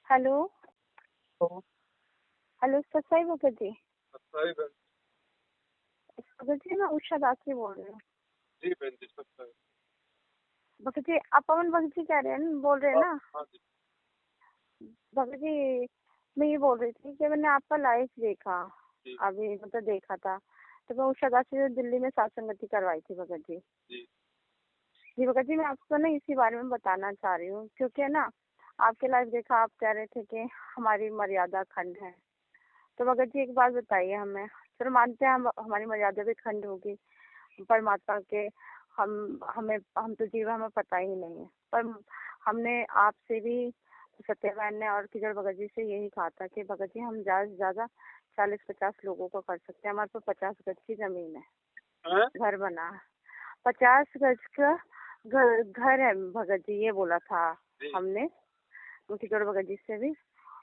Hello. तो hello सत्साई Bhagat ji. सही बहन। भगत जी मैं उषा दासी बोल रही हूँ। जी बहन जी, सब सही। भगत जी आप पवन भगत जी कह रहे हैं, बोल रहे हैं हाँ ना? हाँ जी। भगत जी मैं ये बोल रही थी कि मैंने आपका लाइव देखा, जी अभी मतलब देखा था। तो मैं उषा दासी से दिल्ली में सत्संगति करवाई थी भगत जी। जी जी भगत जी मैं आपको ना इसी बारे में बताना चाह रही हूँ, क्योंकि है ना आपके लाइव देखा, आप कह रहे थे कि हमारी मर्यादा खंड है। तो भगत जी एक बात बताइए हमें। चलो मानते हैं हम, हमारी मर्यादा भी खंड होगी परमात्मा के। हम तो जीव हमें पता ही नहीं है, पर हमने आपसे भी, सत्यवान ने और किजर भगत जी से यही कहा था कि भगत जी हम ज्यादा से ज्यादा 40-50 लोगों को कर सकते हैं। हमारे पास 50 गज की जमीन है, हैं? घर बना है, 50 गज का घर है भगत जी, ये बोला था जी हमने किजर भगत जी से भी।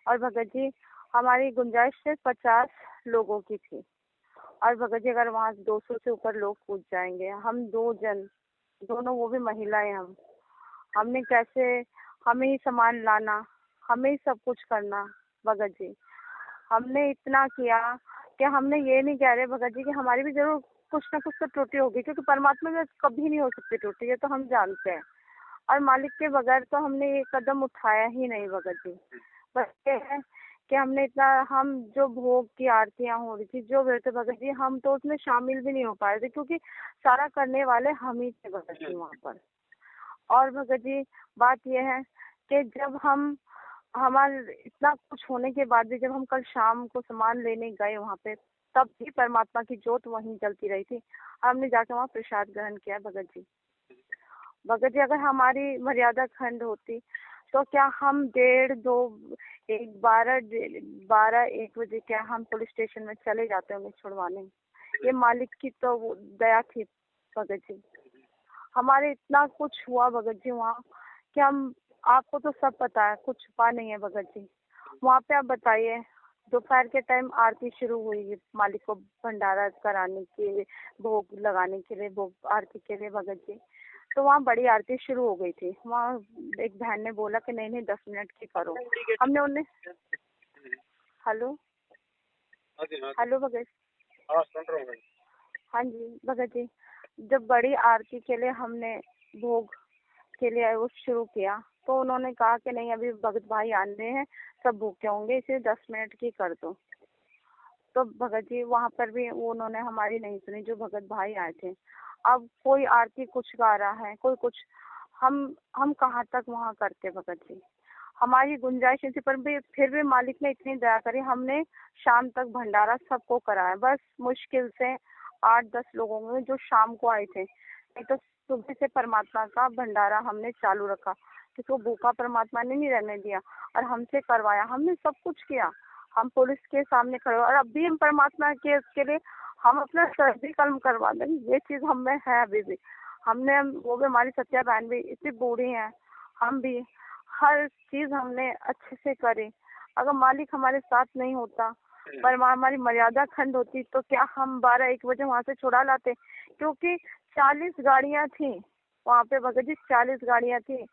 और भगत जी हमारी गुंजाइश सिर्फ 50 लोगों की थी। और भगत जी अगर वहाँ 200 से ऊपर लोग पूछ जाएंगे, हम दो जन, दोनों वो भी महिलाएं, हमने कैसे, हमें ही सामान लाना, हमें ही सब कुछ करना। भगत जी हमने इतना किया कि हमने ये नहीं कह रहे भगत जी कि हमारी भी जरूर कुछ ना कुछ तो त्रुटि होगी, क्योंकि परमात्मा में कभी नहीं हो सकती त्रुटि, ये तो हम जानते हैं। और मालिक के बगैर तो हमने ये कदम उठाया ही नहीं भगत जी। बस ये है कि हमने इतना, हम जो भोग की आरतियां हो रही थी, जो भी थे भगत जी, हम तो उसमें शामिल भी नहीं हो पा रहे थे, क्योंकि सारा करने वाले हम ही थे भगत जी वहाँ पर। और भगत जी बात यह है कि जब हम, हमारे इतना कुछ होने के बाद भी, जब हम कल शाम को सामान लेने गए वहाँ पे, तब भी परमात्मा की ज्योत वहीं जलती रही थी। हमने जाकर वहाँ प्रसाद ग्रहण किया भगत जी। भगत जी अगर हमारी मर्यादा खंड होती तो क्या हम 1:30, 2, 1, 12, 1 बजे क्या हम पुलिस स्टेशन में चले जाते उन्हें छुड़वाने? ये मालिक की तो वो दया थी भगत जी। हमारे इतना कुछ हुआ भगत जी वहाँ कि हम, आपको तो सब पता है, कुछ छुपा नहीं है भगत जी। वहाँ पे आप बताइए, दोपहर के टाइम आरती शुरू हुई मालिक को भंडारा कराने के लिए, भोग लगाने के लिए, भोग आरती के लिए भगत जी। तो वहाँ बड़ी आरती शुरू हो गई थी। वहाँ एक बहन ने बोला कि नहीं नहीं 10 मिनट की करो। हमने उन्हें, हेलो हाँ जी। हाँ जी। हेलो भगत, हाँ, सुन रहा हूँ बहन। हाँ जी भगत जी, जब बड़ी आरती के लिए हमने भोग के लिए वो शुरू किया, तो उन्होंने कहा कि नहीं अभी भगत भाई आने हैं, सब भूखे होंगे, इसे 10 मिनट की कर दो। तो भगत जी वहाँ पर भी वो उन्होंने हमारी नहीं सुनी, जो भगत भाई आए थे। अब कोई आरती कुछ गा रहा है, कोई कुछ, हम कहाँ तक वहाँ करते भगत जी? हमारी गुंजाइश नहीं थी, पर भी फिर भी मालिक ने इतनी दया करी, हमने शाम तक भंडारा सबको कराया। बस मुश्किल से 8-10 लोगों में जो शाम को आए थे, नहीं तो सुबह से परमात्मा का भंडारा हमने चालू रखा, किसी को भूखा परमात्मा ने नहीं रहने दिया। और हमसे करवाया, हमने सब कुछ किया। हम पुलिस के सामने खड़े और अब भी हम परमात्मा के उसके लिए हम अपना सर भी कलम करवा देंगे, ये चीज हम में है अभी भी। हमने, वो भी हमारी सत्या बहन भी इतनी बूढ़ी है, हम भी हर चीज हमने अच्छे से करी। अगर मालिक हमारे साथ नहीं होता, पर हमारी मर्यादा खंड होती, तो क्या हम 12-1 बजे वहां से छुड़ा लाते? क्योंकि 40 गाड़ियां थी वहां पे भगत जी, 40 गाड़ियां थी।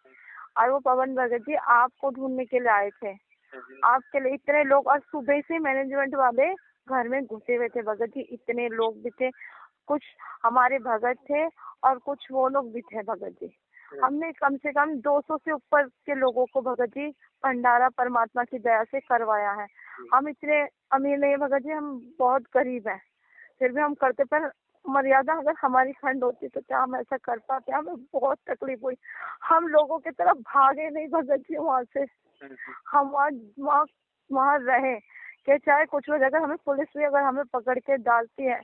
और वो पवन भगत जी आपको ढूंढने के लिए आए थे, आपके लिए इतने लोग। और सुबह से मैनेजमेंट वाले घर में घुसे हुए थे भगत जी, इतने लोग भी थे, कुछ हमारे भगत थे और कुछ वो लोग भी थे भगत जी। हमने कम से कम 200 से ऊपर के लोगों को भगत जी भंडारा परमात्मा की दया से करवाया है। हम इतने अमीर नहीं है भगत जी, हम बहुत गरीब हैं, फिर भी हम करते। पर मर्यादा अगर हमारी खंड होती तो क्या हम ऐसा कर पाते? हमें बहुत तकलीफ हुई, हम लोगों की तरफ भागे नहीं भगत जी वहाँ से। हम वहाँ वहाँ वहाँ रहे कि चाहे कुछ हो जाए, अगर हमें पुलिस भी अगर हमें पकड़ के डालती है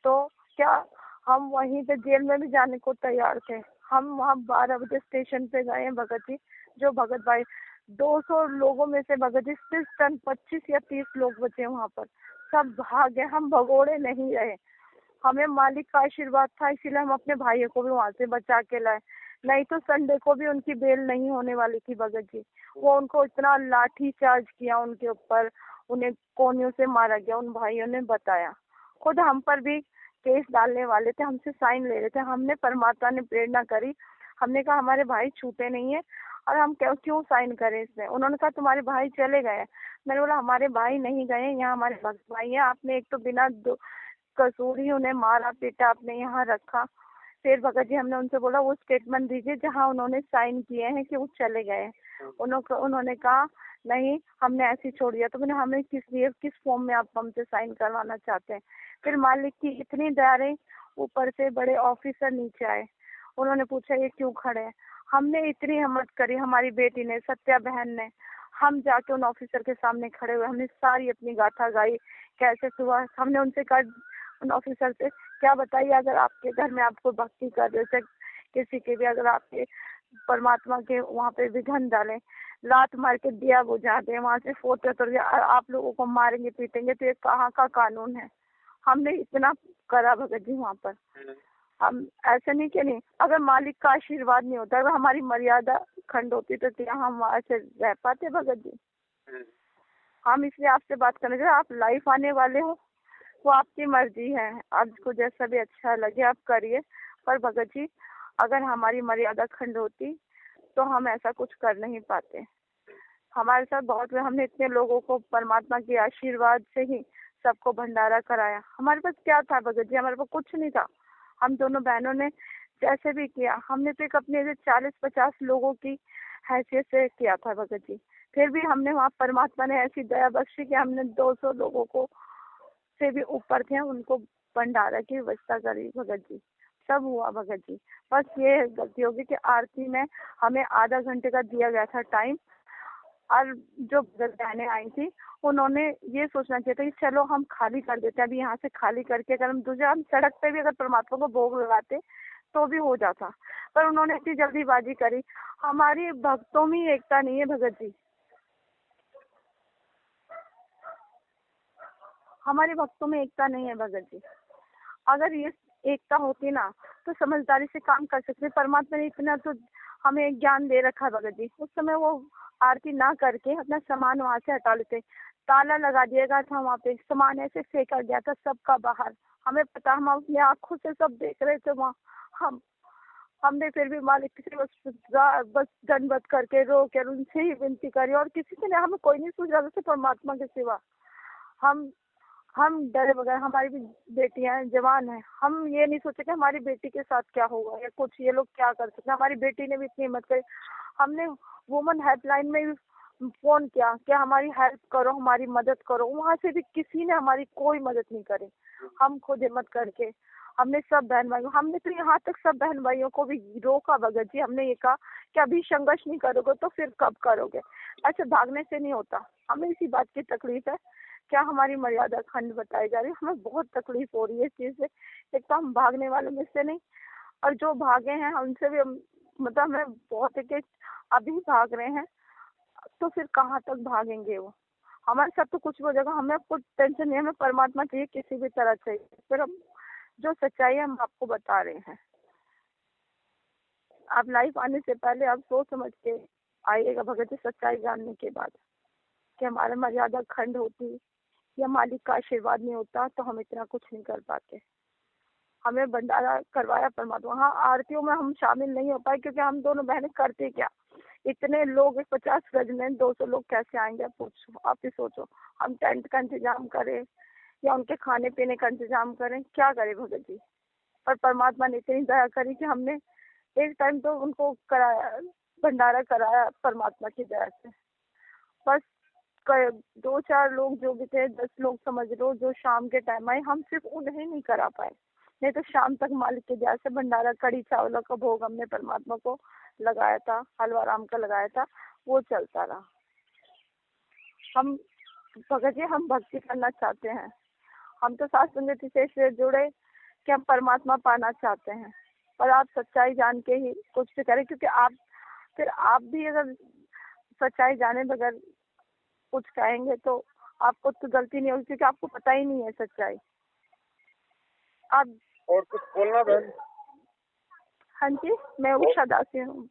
तो क्या, हम वहीं पे जेल में भी जाने को तैयार थे। हम वहाँ 12 बजे स्टेशन पे गए हैं भगत जी, जो भगत भाई 200 लोगों में से भगत जी सिर्फ 25 या 30 लोग बचे वहाँ पर, सब भाग गए। हम भगोड़े नहीं रहे, हमें मालिक का आशीर्वाद था, इसीलिए हम अपने भाइयों को भी वहाँ से बचा के लाए। नहीं तो संडे को भी उनकी बेल नहीं होने वाली थी भगत जी। वो उनको इतना लाठी चार्ज किया उनके ऊपर, उन्हें कोनियों से मारा गया। उन भाइयों ने बताया, खुद हम पर भी केस डालने वाले थे, हमसे साइन ले रहे थे। हमने, परमात्मा ने प्रेरणा करी, हमने कहा हमारे भाई छूटे नहीं है और हम क्यों साइन करें इसमें। उन्होंने कहा तुम्हारे भाई चले गए। मैंने बोला हमारे भाई नहीं गए, यहाँ हमारे भक्त भाई है। आपने एक तो बिना कसूर ही उन्हें मारा पीटा, आपने यहाँ रखा। फिर भगत जी हमने उनसे बोला वो स्टेटमेंट दीजिए जहाँ उन्होंने साइन किए हैं कि वो चले गए। उन्होंने कहा नहीं हमने ऐसे ही छोड़ दिया। तो मैंने हमें किस लिए, किस फॉर्म में आप हमसे साइन करवाना चाहते हैं। फिर मालिक की इतनी दया रही, ऊपर से बड़े ऑफिसर नीचे आए, उन्होंने पूछा ये क्यों खड़े हैं। हमने इतनी हिम्मत करी, हमारी बेटी ने, सत्या बहन ने, हम जाके उन ऑफिसर के सामने खड़े हुए, हमने सारी अपनी गाथा गाई कैसे हुआ। हमने उनसे कहा उन ऑफिसर से क्या बताइए अगर आपके घर में आपको भक्ति कर रहे थे किसी के भी, अगर आपके परमात्मा के वहाँ पे विघन डालें, लात मार के दिया बुझा दे, वहाँ से फोटो तोड़ दिया, आप लोगों को मारेंगे पीटेंगे, तो ये कहाँ का कानून है। हमने इतना करा भगत जी वहाँ पर। हम ऐसे नहीं कि नहीं, अगर मालिक का आशीर्वाद नहीं होता, अगर हमारी मर्यादा खंड होती तो क्या हम वहाँ से रह पाते भगत जी। हम इसलिए आपसे बात करने के, आप लाइफ आने वाले हो, वो आपकी मर्जी है, आपको जैसा भी अच्छा लगे आप करिए। पर भगत जी अगर हमारी मर्यादा खंड होती तो हम ऐसा कुछ कर नहीं पाते। हमारे साथ बहुत, हमने इतने लोगों को परमात्मा के आशीर्वाद से ही सबको भंडारा कराया। हमारे पास क्या था भगत जी, हमारे पास कुछ नहीं था। हम दोनों बहनों ने जैसे भी किया, हमने तो एक अपने 40-50 लोगों की हैसियत से किया था भगत जी। फिर भी हमने वहाँ परमात्मा ने ऐसी दया बख्शी कि हमने 200 लोगों को से भी ऊपर थे उनको भंडारा की व्यवस्था करी भगत जी। सब हुआ भगत जी। बस ये गलती होगी कि आरती में हमें आधा घंटे का दिया गया था टाइम, और जो बहनें आई थी उन्होंने ये सोचना चाहिए था कि चलो हम खाली कर देते हैं, अभी यहाँ से खाली करके अगर हम सड़क पे भी अगर परमात्मा को भोग लगाते तो भी हो जाता। पर उन्होंने इतनी जल्दीबाजी करी। हमारी भक्तों में एकता नहीं है भगत जी, हमारे भक्तों में एकता नहीं है भगत जी। अगर ये एकता होती ना तो समझदारी से काम कर सकते। परमात्मा ने इतना तो हमें ज्ञान दे रखा है भगत जी। उस समय वो आरती ना करके अपना सामान वहां से हटा लेते, ताला लगा दिया गया था वहां पे, सामान ऐसे फेंका गया था सबका बाहर। हमें पता, हम अपनी आंखों से सब देख रहे थे वहाँ। हमने फिर भी मालिक से बस दंडवत करके रो कर उनसे ही विनती करी, और किसी से हमें कोई नहीं सूझ रहा था परमात्मा के सिवा। हम डरे बगैर, हमारी भी बेटियां हैं, जवान हैं, हम ये नहीं सोचे कि हमारी बेटी के साथ क्या होगा या कुछ ये लोग क्या कर सकते हैं। हमारी बेटी ने भी इतनी हिम्मत करी। हमने वुमन हेल्पलाइन में भी फोन किया कि हमारी हेल्प करो, हमारी मदद करो। वहां से भी किसी ने हमारी कोई मदद नहीं करी। हम खुद हिम्मत करके हमने सब बहन भाइयों, हमने तो यहाँ तक सब बहन भाइयों को भी रोका भगत जी। हमने ये कहा कि अभी संघर्ष नहीं करोगे तो फिर कब करोगे, ऐसे भागने से नहीं होता। हमें इसी बात की तकलीफ है, क्या हमारी मर्यादा खंड बताई जा रही है। हमें बहुत तकलीफ हो रही है इस चीज से। एक तो हम भागने वालों में से नहीं, और जो भागे हैं उनसे भी मतलब हमें बहुत है कि अभी भाग रहे हैं तो फिर कहाँ तक भागेंगे वो। हमारे साथ तो कुछ हो जाएगा, हमें कुछ टेंशन नहीं है, हमें परमात्मा चाहिए किसी भी तरह चाहिए। फिर हम जो सच्चाई है हम आपको बता रहे हैं। आप लाइफ आने से पहले आप सोच समझ के आइएगा भगत जी, सच्चाई जानने के बाद कि हमारा मर्यादा खंड होती या मालिक का आशीर्वाद नहीं होता तो हम इतना कुछ नहीं कर पाते। हमें भंडारा करवाया परमात्मा। हाँ, आरतियों में हम शामिल नहीं हो पाए क्योंकि हम दोनों बहनें करते क्या, इतने लोग 50 गज में 200 लोग कैसे आएंगे पूछो, आप ही सोचो। हम टेंट का इंतजाम करें या उनके खाने पीने का इंतजाम करें, क्या करें भगत जी। पर परमात्मा ने इतनी दया करी कि हमने एक टाइम तो उनको कराया, भंडारा कराया परमात्मा की दया से। बस 2-4 लोग जो भी थे, 10 लोग समझ लो, जो शाम के टाइम आए, हम सिर्फ उन्हें नहीं करा पाए, नहीं तो शाम तक मालिक के दया से भंडारा कड़ी चावलों का भोग हमने परमात्मा को लगाया था, हलवा राम का लगाया था, वो चलता रहा। हम भगत जी हम भक्ति करना चाहते हैं, हम तो साथ संगति से इसलिए जुड़े कि हम परमात्मा पाना चाहते हैं। पर आप सच्चाई जान के ही कुछ भी करें, क्योंकि आप भी अगर सच्चाई जाने बगैर कुछ कहेंगे तो आपको तो गलती नहीं होगी, क्योंकि आपको पता ही नहीं है सच्चाई। आप और कुछ बोलना बहन? हाँ जी, मैं उषा दास हूँ।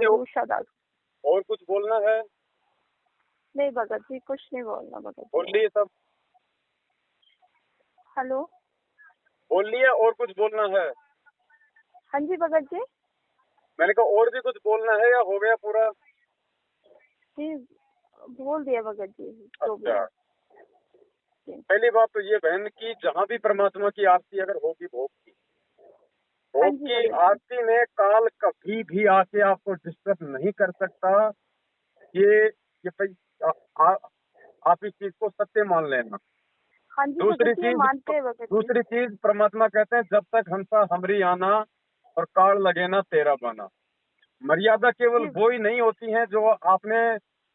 उषा दास। और कुछ बोलना है? नहीं भगत जी, कुछ नहीं बोलना भगत जी। बोल लिए सब? हेलो, बोल लिए, और कुछ बोलना है? हाँ जी भगत जी। मैंने कहा और भी कुछ बोलना है या हो गया पूरा? जी बोल दिया भगत जी जो भी अच्छा, है। जी। पहली बात तो ये बहन की जहाँ भी परमात्मा की आरती अगर होगी भोग की, हाँ भोग जी की भगत जी। आरती में काल कभी भी आके आपको डिस्टर्ब नहीं कर सकता। ये भाई आ, आ, आप इस चीज को सत्य मान लेना। हाँ जी दूसरी भगत जी, ये चीज मानते हैं भगत जी। दूसरी चीज परमात्मा कहते हैं जब तक हंसा हमरी आना और काल लगे ना तेरा बना। मर्यादा केवल जी वो ही नहीं होती है जो आपने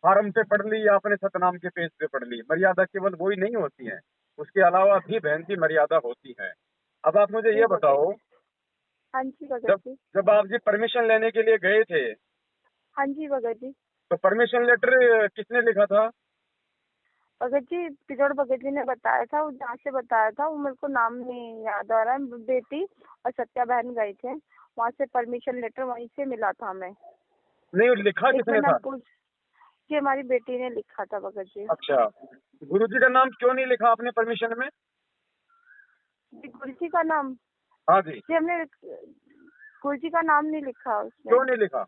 फार्म पे पढ़ ली या आपने सतनाम के पेज पे पढ़ ली। मर्यादा केवल वो ही नहीं होती है, उसके अलावा भी बहन की मर्यादा होती है। अब आप मुझे जी ये भगत बताओ, जी। हाँ जी भगत जब जी। जब आप जी परमिशन लेने के लिए गए थे हाँ जी भगत जी। तो परमिशन लेटर किसने लिखा था? भगत जी पिजोड़ भगत जी ने बताया था, वो जहाँ से बताया था वो मेरे को नाम नहीं याद आ रहा है। बेटी और सत्या बहन गए थे, वहाँ से परमिशन लेटर वहीं से मिला था हमें। नहीं, लिखा एक किसने मिनट था? आप पूछ कि हमारी बेटी ने लिखा था भगत जी। अच्छा, गुरुजी का नाम क्यों नहीं लिखा आपने परमिशन में? जी गुरु जी का नाम, हाँ जी, जी हमने गुरु जी का नाम नहीं लिखा उसमें। क्यों नहीं लिखा?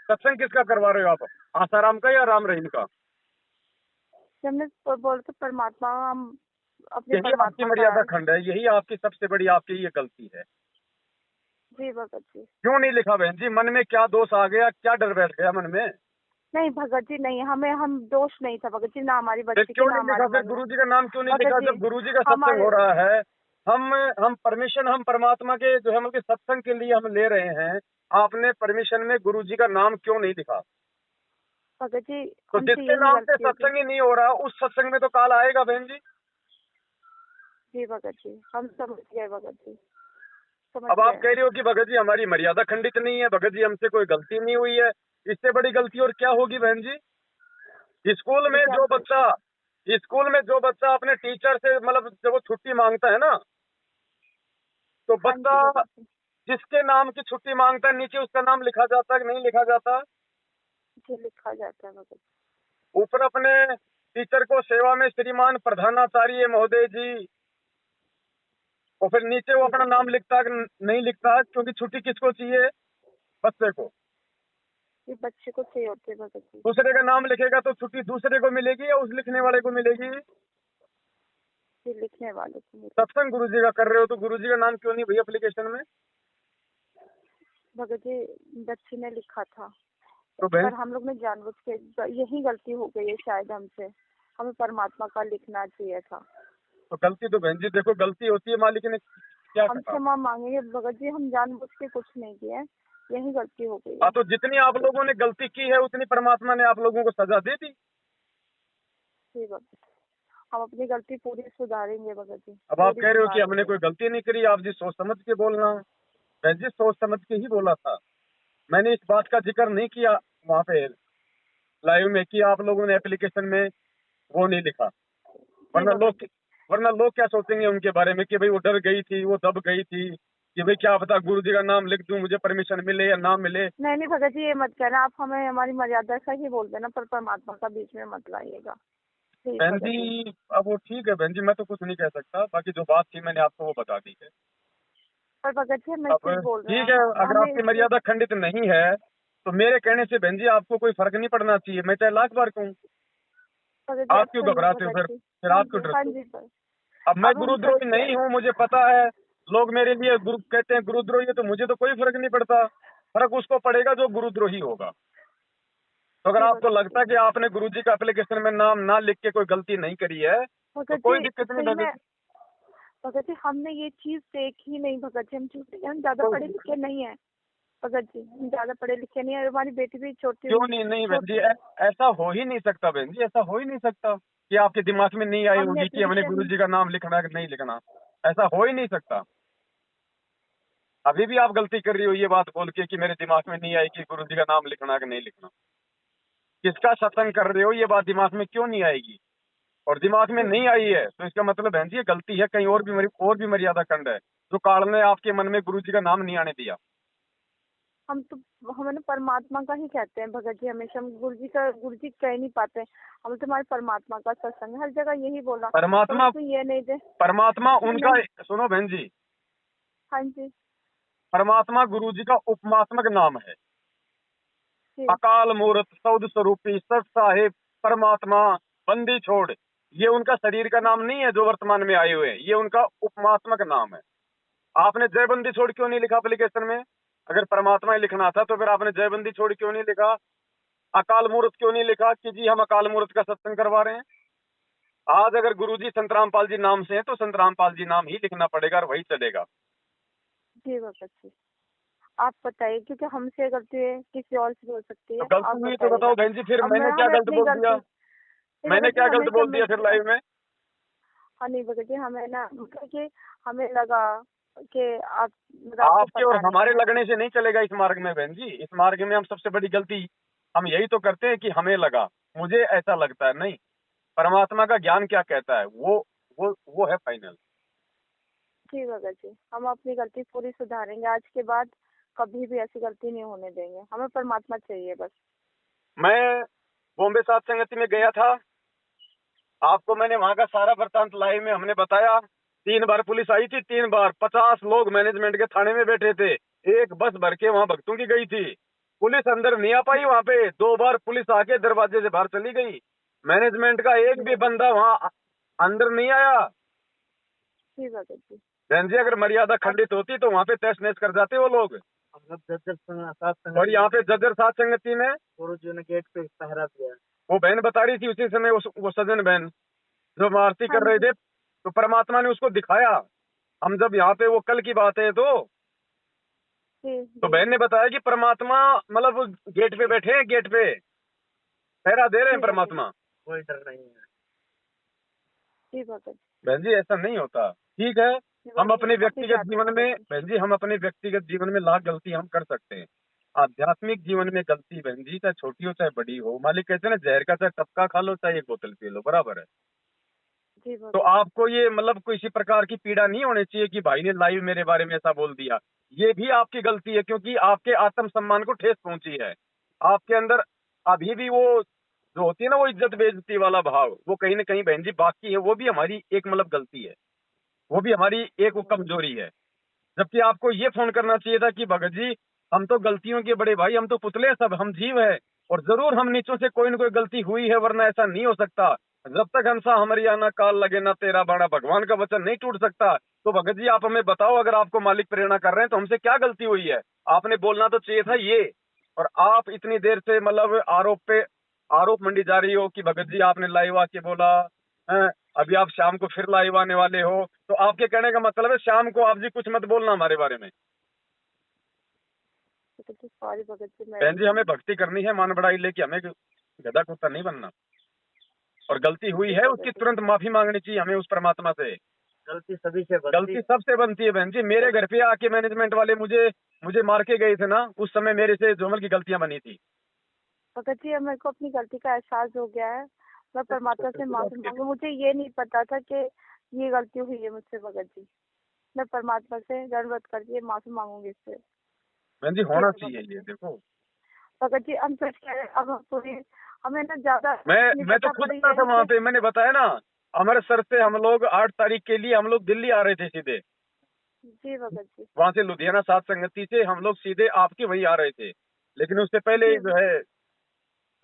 सत्संग किसका करवा रहे हो आप? आसाराम का या राम रहीम का? जी हमने बोलते परमात्मा, हम अपने यही आपकी परमात्मा का मर्यादा है। खंड है, यही आपकी सबसे बड़ी आपकी ये गलती है। जी भगत जी। क्यों नहीं लिखा बहन जी? मन में क्या दोष आ गया, क्या डर बैठ गया मन में? नहीं भगत जी नहीं, हमें हम दोष नहीं था भगत जी, ना हमारी फिर बच्ची की क्यों ना नहीं लिखा? हमारे फिर मन में। गुरुजी का नाम क्यों नहीं भगत लिखा जी जब गुरुजी का सत्संग हमारे, हो रहा है? हम परमिशन हम परमात्मा के जो है मतलब सत्संग के लिए हम ले रहे हैं। आपने परमिशन में गुरुजी का नाम क्यों नहीं लिखा? भगत जी तो हमसे जिसके यही नाम से गलती होगी। सत्संग ही नहीं हो रहा उस सत्संग में तो काल आएगा बहन जी। जी भगत जी हम समझ गए भगत जी, समझ अब आप गए। कह रहे हो कि भगत जी हमारी मर्यादा खंडित नहीं है, भगत जी हमसे कोई गलती नहीं हुई है। इससे बड़ी गलती और क्या होगी बहन जी? स्कूल भगत में जी जो आप बच्चा स्कूल में जो बच्चा अपने टीचर से मतलब जब वो छुट्टी मांगता है ना, तो हाँ बच्चा जी भगत जी। जिसके नाम की छुट्टी मांगता है नीचे उसका नाम लिखा जाता है कि नहीं लिखा जाता? जी लिखा जाता है भगत जी। ऊपर अपने टीचर को सेवा में श्रीमान प्रधानाचार्य महोदय जी, और फिर नीचे वो जी अपना भगत नाम लिखता है कि नहीं लिखता, क्योंकि छुट्टी किसको चाहिए? बच्चे को। जी, बच्चे को चाहिए होते हैं भगत जी। दूसरे का नाम लिखेगा तो छुट्टी दूसरे को मिलेगी या उस लिखने वाले को मिलेगी? जी लिखने वाले को मिले। सत्संग गुरुजी का कर रहे हो तो गुरुजी का नाम क्यों नहीं भैया एप्लीकेशन में? भगत जी बच्ची ने लिखा था, तो बहन पर हम लोग ने जानबूझ के, यही गलती हो गई है शायद हमसे, हमें परमात्मा का लिखना चाहिए था। तो गलती तो बहन जी देखो गलती होती है, मालिक ने क्या हम कहा? क्षमा मांगेंगे भगत जी, हम जानबूझ के कुछ नहीं किया है, यही गलती हो गई हाँ, है। तो जितनी आप लोगों ने गलती की है उतनी परमात्मा ने आप लोगों को सजा दे दी। जी भगत, हम अपनी गलती पूरी सुधारेंगे भगत जी, अब आप पूरी कह रहे हो कि हमने सुधारेंगे। कोई गलती नहीं करी, आप जी सोच समझ के बोलना। मैं जी सोच समझ के ही बोला था। मैंने इस बात का जिक्र नहीं किया वहाँ पे लाइव में कि आप लोगों ने एप्लीकेशन में वो नहीं लिखा। जी वरना भगत लोग जी। वरना लोग क्या सोचेंगे उनके बारे में कि भाई वो डर गई थी, वो दब गई थी कि भाई क्या पता गुरु जी का नाम लिख दूं, मुझे परमिशन मिले या ना मिले। नहीं नहीं भगत जी ये मत कहना, आप हमें हमारी मर्यादा से ही बोल देना, पर परमात्मा का बीच में मत लाइएगा प्लीज बहन भगत जी। जी अब वो ठीक है बहन जी, मैं तो कुछ नहीं कह सकता, बाकी जो बात थी मैंने आपको वो बता दी है। पर भगत जी हम अब सिर्फ बोल रहे ठीक है, हैं, अगर हमें आपकी इससे, मर्यादा खंडित नहीं है तो मेरे कहने से बहन जी आपको कोई फर्क नहीं पड़ना चाहिए, मैं चाहे लाख बार कहूँ। भगत जी आप आप क्यों सुनिए घबराते हो भगत फिर जी। फिर हाँ आप क्यों जी हाँ डरते हो? जी सर। अब मैं अब हम गुरुद्रोही सच्चे, नहीं हूँ, मुझे पता है। लोग मेरे लिए गुरु कहते हैं गुरुद्रोही है, तो मुझे तो कोई फर्क नहीं पड़ता। फर्क उसको पड़ेगा जो गुरुद्रोही होगा। तो अगर जी आपको भगत जी। लगता है कि आपने गुरुजी का एप्लीकेशन में नाम ना लिख के कोई गलती नहीं करी है तो भगत कोई जी दिक्कत नहीं सही भगत में, जी। भगत जी हमने ये चीज देखी नहीं भगत जी, हम झूठे हैं, हम ज्यादा पढ़े लिखे नहीं है भगत जी, हम ज्यादा पढ़े लिखे नहीं है, हमारी बेटी भी छोटी क्यों नहीं? नहीं बहन जी छोटी। ऐसा हो ही नहीं सकता बहन जी, ऐसा हो ही नहीं सकता कि आपके दिमाग में नहीं आई हमने होगी कि हमने एप्लीकेशन, गुरुजी का नाम लिखना है कि नहीं लिखना। ऐसा हो ही नहीं सकता। अभी भी आप गलती कर रही हो ये बात बोल के कि मेरे दिमाग में नहीं आई कि गुरुजी का नाम लिखना है कि नहीं लिखना। किसका सत्संग कर रहे हो ये बात दिमाग में क्यों नहीं आएगी? और दिमाग में नहीं आई है तो इसका मतलब बहन जी ये गलती है, कहीं और भी मर्यादा खंड है जो काल ने आपके मन में गुरुजी का नाम नहीं आने दिया। हम तो हमें ना परमात्मा का ही कहते हैं भगत जी, हमेशा हम गुरु जी कह नहीं पाते, हम तो हमारे परमात्मा का सत्संग है, हर जगह यही बोला, पर परमात्मा उसमें ये नहीं दे, परमात्मा उसमें उनका, नहीं। सुनो बहन जी, हाँ जी। परमात्मा गुरु जी का उपमात्मक नाम है। जी अकाल मूर्त, सौद स्वरूपी, सत साहिब, परमात्मा, बंदी छोड़, ये उनका शरीर का नाम नहीं है जो वर्तमान में आए हुए हैं, ये उनका उपमात्मक नाम है। आपने जय बंदी छोड़ क्यों नहीं लिखा एप्लीकेशन में? अगर परमात्मा ही लिखना था तो फिर आपने जय बंदी छोड़ क्यों नहीं लिखा? अकाल मूर्त क्यों नहीं लिखा कि जी हम अकाल मूर्त का सत्संग करवा रहे हैं? आज अगर गुरुजी संत रामपाल जी नाम से हैं तो संत रामपाल जी नाम ही लिखना पड़ेगा और वही चलेगा। जी भगत जी, आप बताइए, क्योंकि हमसे गलती है, किसी और से भी हो सकती तो है, आप गलती हुई तो बताइएगा। बताओ बहन जी, फिर अब मैं मैंने क्या हमें गलत अपनी बोल दिया? गलती, नहीं मैंने भगत जी, क्या हमें गलत बोल दिया फिर लाइव में? हाँ नहीं भगत जी, हमें ना मतलब कि हमें लगा कि आप मतलब आपको आपके और पता नहीं हमारे है। लगने से नहीं चलेगा इस मार्ग में बहन जी। इस मार्ग में हम सबसे बड़ी गलती हम यही तो करते हैं कि हमें लगा, मुझे ऐसा लगता है। नहीं, परमात्मा का ज्ञान क्या कहता है वो है फाइनल। जी भगत जी, हम अपनी गलती पूरी सुधारेंगे आज के बाद, कभी भी ऐसी गलती नहीं होने देंगे। हमें परमात्मा चाहिए बस। मैं बॉम्बे सात संगति में गया था, आपको मैंने वहां का सारा वृतांत लाइव में हमने बताया। 3 बार पुलिस आई थी, 3 बार 50 लोग मैनेजमेंट के थाने में बैठे थे। एक बस भर के वहां भक्तों की गई थी, पुलिस अंदर नहीं आ पाई। वहां पे 2 बार पुलिस आके दरवाजे से बाहर चली गई। मैनेजमेंट का एक जी भी भगत बंदा वहां अंदर नहीं आया। जी भगत जी। बहन जी, अगर मर्यादा अब खंडित होती तो वहां पे तहस नहस कर जाते वो लोग। और यहाँ पे जज्जर सात संगति में गुरु जी ने गेट पे पहरा दिया। वो बहन बता रही थी उसी समय, वो सजन बहन जो आरती हाँ कर रहे जी। थे, तो परमात्मा ने उसको दिखाया। हम जब यहाँ पे, वो कल की बात है, जी तो जी बहन ने बताया कि परमात्मा मतलब गेट पे बैठे हैं, गेट पे पहरा दे रहे हैं जी भगत जी। परमात्मा। कोई डर नहीं है। जी भगत जी। बहन जी ऐसा नहीं होता। ठीक है, हम वही अपने वही व्यक्तिगत चाहते हैं जीवन भगत में, जी। बहन जी हम अपने व्यक्तिगत जीवन में लाख गलती हम कर सकते हैं। आध्यात्मिक जीवन में गलती बहन जी चाहे छोटी हो चाहे बड़ी हो, मालिक कहते हैं ना, जहर का चाहे टपका खा लो चाहे एक बोतल पी लो, बराबर है। जी तो भगत जी। आपको ये मतलब किसी प्रकार की पीड़ा नहीं होनी चाहिए कि भाई ने लाइव मेरे बारे में ऐसा बोल दिया। ये भी आपकी गलती है, क्योंकि आपके आत्म सम्मान को ठेस पहुंची है। आपके अंदर अभी भी वो जो होती है ना, वो इज्जत बेइज्जती वाला भाव, वो कहीं ना कहीं बहन जी बाकी है। वो भी हमारी एक मतलब गलती है, वो भी हमारी एक वो कमजोरी है। जबकि आपको ये फोन करना चाहिए था कि भगत जी हम तो गलतियों के बड़े भाई, हम तो पुतले हैं, सब हम जीव है, और जरूर हम नीचों से कोई ना कोई गलती हुई है, वरना ऐसा नहीं हो सकता। जब तक हंसा हमारी आना काल लगे ना तेरा बाड़ा, भगवान का वचन नहीं टूट सकता। तो भगत जी आप हमें बताओ, अगर आपको मालिक प्रेरणा कर रहे हैं तो हमसे क्या गलती हुई है? आपने बोलना तो चाहिए था ये। और आप इतनी देर से मतलब आरोप पे आरोप मंडी जा रही हो कि भगत जी आपने लाइव आके बोला हैं, अभी आप शाम को फिर लाइव आने वाले हो। तो आपके कहने का मतलब है शाम को आप जी कुछ मत बोलना हमारे बारे में। भगत जी सॉरी भगत जी, मैं बहन जी हमें भक्ति करनी है, मान बढ़ाई लेके, हमें गधा कुत्ता नहीं बनना। और गलती हुई जी है भगत उसकी जी। तुरंत माफी मांगनी चाहिए हमें उस परमात्मा से। गलती सभी से बनती गलती है। सबसे बनती है बहन जी। मेरे घर पे आके मैनेजमेंट वाले मुझे मुझे मार के गए थे ना, उस समय मेरे से जोमल की गलतियां बनी थी। भगत जी अब मेरे को अपनी गलती का एहसास हो गया है। मैं परमात्मा से माफी मांगू, मुझे ये नहीं पता था कि ये गलती हुई है मुझसे भगत जी। मैं परमात्मा से दंडवत करके माफी मांगूंगी इससे। बहन जी ठीक होना है चाहिए भगत ये, जी। देखो भगत जी हम सच कह रहे हैं, अब हम पूरी, हमें ना ज्यादा नहीं मैं तो पता खुद पर था ये है वहां कि पे, मैंने बताया ना, अमृतसर से हम लोग 8 तारीख के लिए हम लोग दिल्ली आ रहे थे सीधे। जी भगत जी। वहां से लुधियाना सात संगति से हम लोग सीधे आपके वहीं आ रहे थे। लेकिन उससे पहले जी ही जो है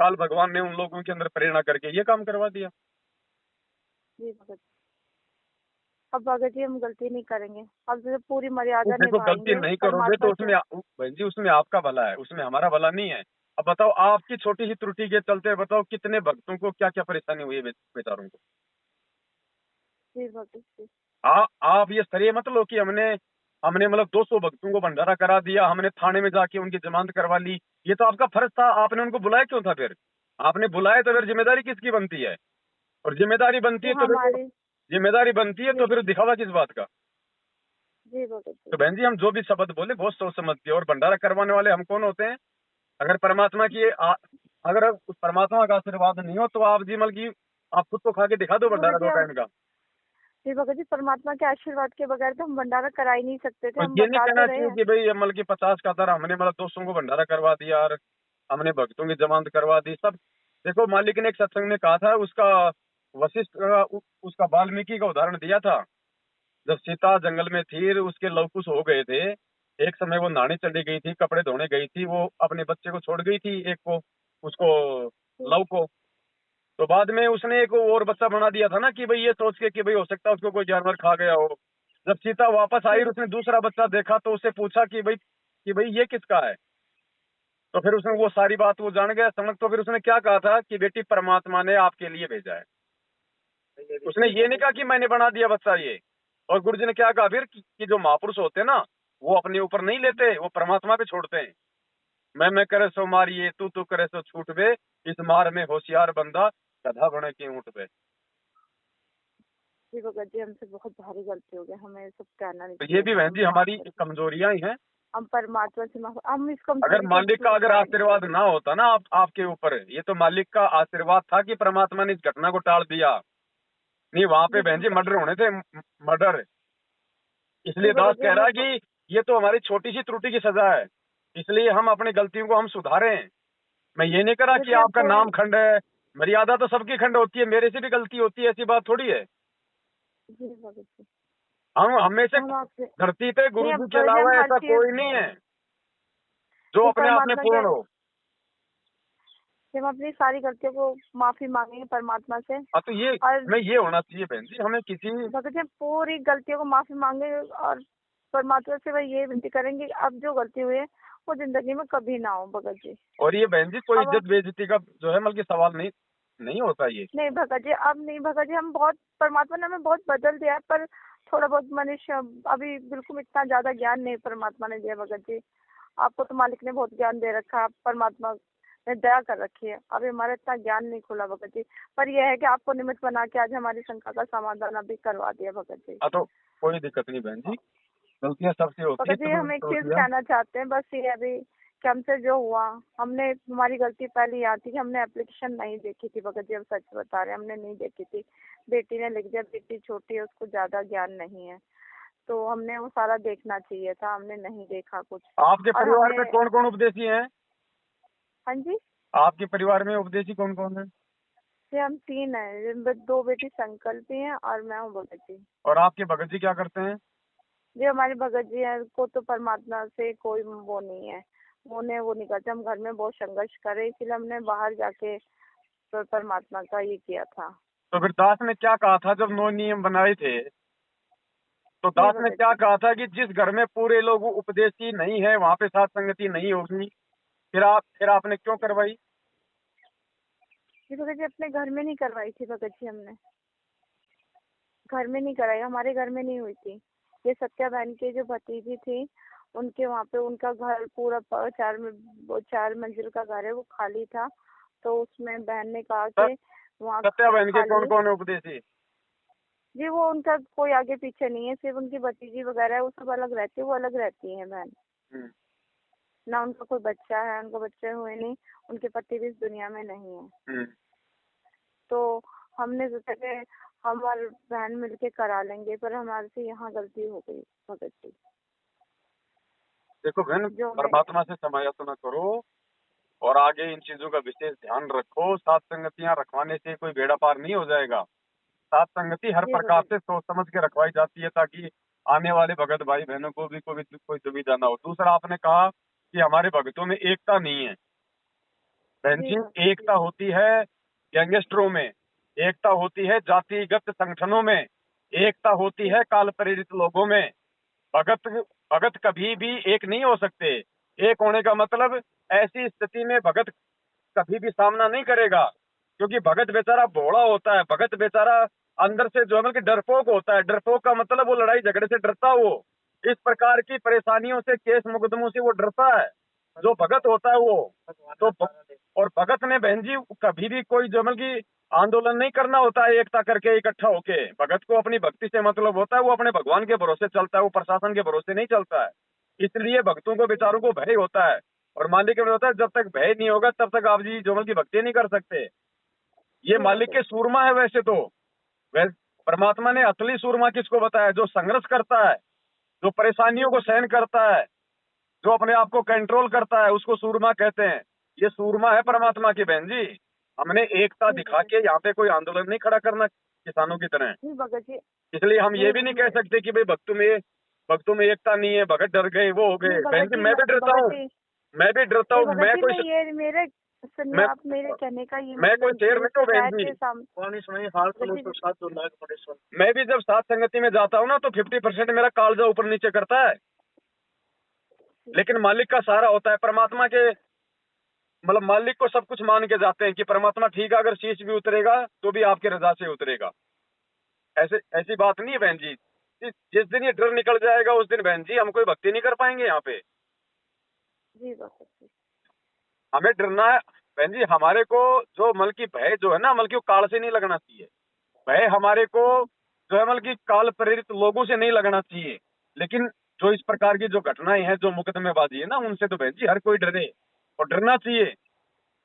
काल भगवान ने उन लोगों के अंदर प्रेरणा करके ये काम करवा दिया। जी भगत जी। अब भगत जी हम गलती नहीं करेंगे, अब जो पूरी तो मर्यादा देखो गलती निभाएंगे नहीं करोगे परमात्मा तो से। उसमें बहन जी उसमें आपका भला है, उसमें हमारा भला नहीं है। अब बताओ आपकी छोटी सी त्रुटि के चलते बताओ कितने भक्तों को क्या क्या परेशानी हुई है बेचारों को। जी भगत जी। आप ये श्रेय मत लो कि हमने हमने मतलब 200 भक्तों को भंडारा करा दिया, हमने थाने में जाके उनकी जमानत करवा ली। ये तो आपका फर्ज था, आपने उनको बुलाया क्यों था फिर? आपने बुलाया तो फिर जिम्मेदारी किसकी बनती है? और जिम्मेदारी बनती है जो तो देखो, हमारे। जिम्मेदारी बनती है जी तो फिर दिखावा किस बात का? जी भगत तो जी। बहन जी हम जो भी शब्द बोले बहुत सोच समझ के, और भंडारा करवाने वाले हम कौन होते हैं? अगर परमात्मा की अगर उस परमात्मा का आशीर्वाद नहीं हो तो आप जी मतलब की आप खुद को खा के दिखा दो जी भगत भंडारा जी 2 टाइम का। जी भगत जी, परमात्मा के आशीर्वाद के बगैर तो हम भंडारा करा ही नहीं सकते थे, तो हम ये नहीं बता तो कहना रहे चाहिए हैं। कि भाई मतलब की 50 का दर हमने मतलब 200 को भंडारा करवा दिया और हमने भक्तों की जमानत करवा दी सब। देखो मालिक ने एक सत्संग में कहा था, उसका वशिष्ठ उसका वाल्मीकि का उदाहरण दिया था। जब सीता जंगल में थी, उसके लवकुश हो गए थे, एक समय वो नहाने चली गई थी, कपड़े धोने गई थी, वो अपने बच्चे को छोड़ गई थी, एक को, उसको, लव को। तो बाद में उसने एक और बच्चा बना दिया था ना, कि भाई ये सोच के कि भाई हो सकता है उसको कोई जानवर खा गया हो। जब सीता वापस आई और उसने दूसरा बच्चा देखा तो उसे पूछा कि भाई ये किसका है। तो फिर उसने वो सारी बात वो जान गया, समझ। तो फिर उसने क्या कहा था कि बेटी परमात्मा ने आपके लिए भेजा है। ये भी उसने ये नहीं कहा कि मैंने बना दिया बच्चा ये। और गुरु जी ने क्या कहा फिर कि जो महापुरुष होते हैं ना, वो अपने ऊपर नहीं लेते, वो परमात्मा पे छोड़ते हैं। मैं करे सो मारिए, तू करे सो छूट बे, इस मार में होशियार बंदा गधा बने के ऊँट पे। जी भगत जी, हमसे बहुत भारी गलती हो गई, हमें सब कहना नहीं तो ये चाहिए भी था, बहन हम जी हमारी माफ कर दें। कमजोरियां ही हैं। हम परमात्मा से हम इस अगर कमजोरी को मालिक का दूर अगर करेंगे। आशीर्वाद ना होता ना आपके ऊपर, ये तो मालिक का आशीर्वाद था कि परमात्मा ने इस घटना को टाल दिया। नहीं वहां पे जी बहन जी भगत मर्डर होने थे, मर्डर। जी इसलिए दास भगत जी, कह रहा हमें है कि ये तो हमारी छोटी सी त्रुटि की सजा है, इसलिए हम अपनी गलतियों को हम सुधारें। मैं ये नहीं करा भगत कि जी, अब आपका थोड़ी। नाम खंड है। मर्यादा तो सबकी खंड होती है, मेरे से भी गलती होती है, ऐसी बात थोड़ी है। जी भगत जी, हम हमें से हम आपसे धरती पे नहीं, गुरु अब जी के भगत जी हम अलावा हर ऐसा चीज, कोई नहीं है जो ये अपने आप में परमात्मा के, पूर्ण हो। हम अपनी सारी गलतियों को माफी मांगेंगे परमात्मा से। हाँ तो ये और मैं ये होना चाहिए बहन जी, हमें किसी। भगत जी, हम पूरी गलतियों को माफी मांगेंगे और परमात्मा से वह ये विनती करेंगे कि अब जो गलती हुई है वो जिंदगी में कभी ना हो भगत जी। और ये बहन जी कोई अब इज्जत बेइज्जती का जो है बल्कि सवाल नहीं नहीं होता ये। नहीं भगत जी, अब नहीं भगत जी, हम बहुत, परमात्मा ने हमें बहुत बदल दिया है, पर थोड़ा बहुत मनुष्य अभी बिल्कुल इतना ज्यादा ज्ञान नहीं परमात्मा ने दिया भगत जी। आपको तो मालिक ने बहुत ज्ञान दे रखा है, परमात्मा ने दया कर रखी है, अभी हमारा इतना ज्ञान नहीं खुला भगत जी। पर यह है कि आपको निमित्त बना के आज हमारी शंका का समाधान अभी करवा दिया भगत जी। हाँ तो कोई दिक्कत नहीं बहन जी, गलतियां सबसे होती है, भगत जी, हम एक चीज त्रुटियां। कहना चाहते हैं, बस ये अभी कि हमसे जो हुआ, हमने, हमारी गलती पहले यहाँ थी कि हमने एप्लीकेशन नहीं देखी थी भगत जी, हम सच बता रहे हैं, हमने नहीं देखी थी। बेटी ने लिख दिया, बेटी छोटी है, उसको ज्यादा ज्ञान नहीं है, तो हमने वो सारा देखना चाहिए था, हमने नहीं देखा कुछ। आपके और परिवार में हमें, कौन कौन उपदेशी हैं? हाँ जी, आपके परिवार में उपदेशी कौन कौन है? ये हम 3 हैं, जिनमें 2 बेटी संकल्पी हैं और मैं हूँ भगत जी। और आपके भगत जी क्या करते हैं? जो हमारे भगत जी हैं, को तो परमात्मा से कोई वो नहीं है, उन्हें वो नहीं करते। हम घर में बहुत संघर्ष करे, इसलिए हमने बाहर जाके तो परमात्मा का ये किया था। तो फिर दास ने क्या कहा था जब 9 नियम बनाए थे? तो जी दास ने भगत क्या जी, कहा था कि जिस घर में पूरे लोग उपदेशी नहीं है वहां पे साथ संगति नहीं होगी। फिर आपने क्यों करवाई? जी भगत जी, अपने घर में नहीं करवाई थी भगत जी, हमने घर में नहीं कराई, हमारे घर में नहीं हुई थी। ये सत्या बहन की जो भतीजी थी, उनके वहाँ पे उनका घर पूरा 4 मंजिल का घर है, वो खाली था, तो उसमें बहन ने कहा कि वहाँ सत्या बहन के कौन खाली, कौन है उपदेशी? जी वो उनका कोई आगे पीछे नहीं है, सिर्फ उनकी भतीजी वगैरह है, वो सब अलग रहती है, वो अलग रहती है बहन। हम्म, ना उनका कोई बच्चा है, उनको बच्चे हुए नहीं, उनके पति भी इस दुनिया में नहीं है। हम्म। तो हमने सोचा कि हम और बहन मिलके करा लेंगे, पर हमारे से यहाँ गलती हो गई भगत जी। देखो बहन, जो मैं, परमात्मा से समायाचना करो और आगे इन चीजों का विशेष ध्यान रखो। सात संगतियां रखवाने से कोई बेड़ा पार नहीं हो जाएगा। सात संगति हर जी प्रकार भगत से सोच समझ के रखवाई जाती है ताकि आने वाले भगत भाई बहनों को भी कोई दुविधा ना हो। दूसरा आपने कहा कि हमारे भक्तों में एकता नहीं है। बहन जी जी, भगत जी, एकता होती है गैंगस्टरों में, एकता होती है जातिगत संगठनों में, एकता होती है काल प्रेरित लोगों में। भगत भगत कभी भी एक नहीं हो सकते। एक होने का मतलब ऐसी स्थिति में भगत कभी भी सामना नहीं करेगा, क्योंकि भगत बेचारा भोला होता है। भगत बेचारा अंदर से जो है मतलब डरपोक होता है। डरपोक का मतलब वो लड़ाई झगड़े से डरता, वो इस प्रकार की परेशानियों से, केस मुकदमों से वो डरता है, जो भगत होता है वो। भगवान तो का सहारा ले। और भगत ने बहन जी कभी भी कोई जो मतलब की आंदोलन नहीं करना होता है एकता करके इकट्ठा होके। भगत को अपनी भक्ति से मतलब होता है, वो अपने भगवान के भरोसे चलता है, वो प्रशासन के भरोसे नहीं चलता है। इसलिए भक्तों को बेचारों को भय होता है। और मालिक में होता है जब तक भय नहीं होगा तब तक आप जी जोमल की भक्ति नहीं कर सकते। ये जी मालिक भगत के सूरमा है वैसे तो। वैसे परमात्मा ने असली सूरमा किसको बताया? जो संघर्ष करता है, जो परेशानियों को सहन करता है, जो अपने आप को कंट्रोल करता है, उसको सूरमा कहते हैं। ये सूरमा है परमात्मा की बहन जी। हमने एकता जी दिखा भगत के यहाँ पे कोई आंदोलन नहीं खड़ा करना किसानों की तरह। जी, भगत जी, इसलिए हम ये नहीं भी नहीं कह मैं, सकते कि भाई भक्त में भक्तों में एकता नहीं है, भगत डर गए, वो हो गए। नहीं बहन भगत जी जी, मैं भी डरता हूँ, मैं भी डरता नहीं हूँ। भगत जी, मैं ये मेरे सुनिए, मैं आप मेरे कहने का ये मैं कोई मतलब शेर जो नहीं हूँ बहन शिकायत जी। के सामने कौन सुनाई हाल भगत तो जी, तो 7 लाख बड़े सुन। मैं भी जब सात संगति में जाता हूँ ना तो 50% मेरा कालजा ऊपर नीचे करता है, लेकिन मालिक का सहारा होता है। परमात्मा के मतलब मालिक को सब कुछ मान के जाते हैं कि परमात्मा ठीक है, अगर शीश भी उतरेगा तो भी आपकी रजा से उतरेगा। ऐसे ऐसी बात नहीं है बहन जी। जिस दिन ये डर निकल जाएगा उस दिन बहन जी हम कोई भक्ति नहीं कर पाएंगे यहाँ पे। जी भगत जी, हमें डरना है बहन जी। हमारे को जो मल की भय जो है ना, मल की वो काल से नहीं लगना चाहिए। भय हमारे को जो है मल की काल प्रेरित लोगों से नहीं लगना चाहिए। लेकिन जो इस प्रकार की जो घटनाएं हैं, जो मुकदमेबाजी है ना, उनसे तो बहन जी हर कोई डरे और डरना चाहिए।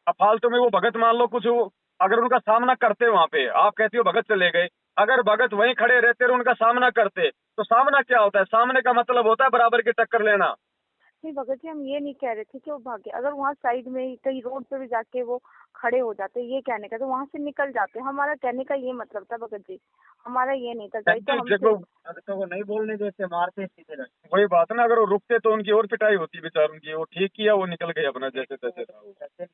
अब फालतू में वो भगत मान लो कुछ अगर उनका सामना करते वहां पे, आप कहती हो भगत चले गए, अगर भगत वहीं खड़े रहते और उनका सामना करते तो सामना क्या होता है? सामने का मतलब होता है बराबर की टक्कर लेना। नहीं भगत जी, हम ये नहीं कह रहे थे कि वो भागे। अगर वहाँ साइड में ही कहीं रोड पे भी जाके वो खड़े हो जाते, ये कहने का तो वहाँ से निकल जाते। हमारा कहने का ये मतलब था भगत जी, हमारा ये नहीं था गए तो हमसे। देखो अगर तो वो नहीं बोलने देते, मारते सीधे रखते। वही बात है ना, अगर वो रुकते तो उनकी और पिटाई होती बेचार उनकी। वो ठीक किया, वो निकल गए अपना जैसे तैसे था।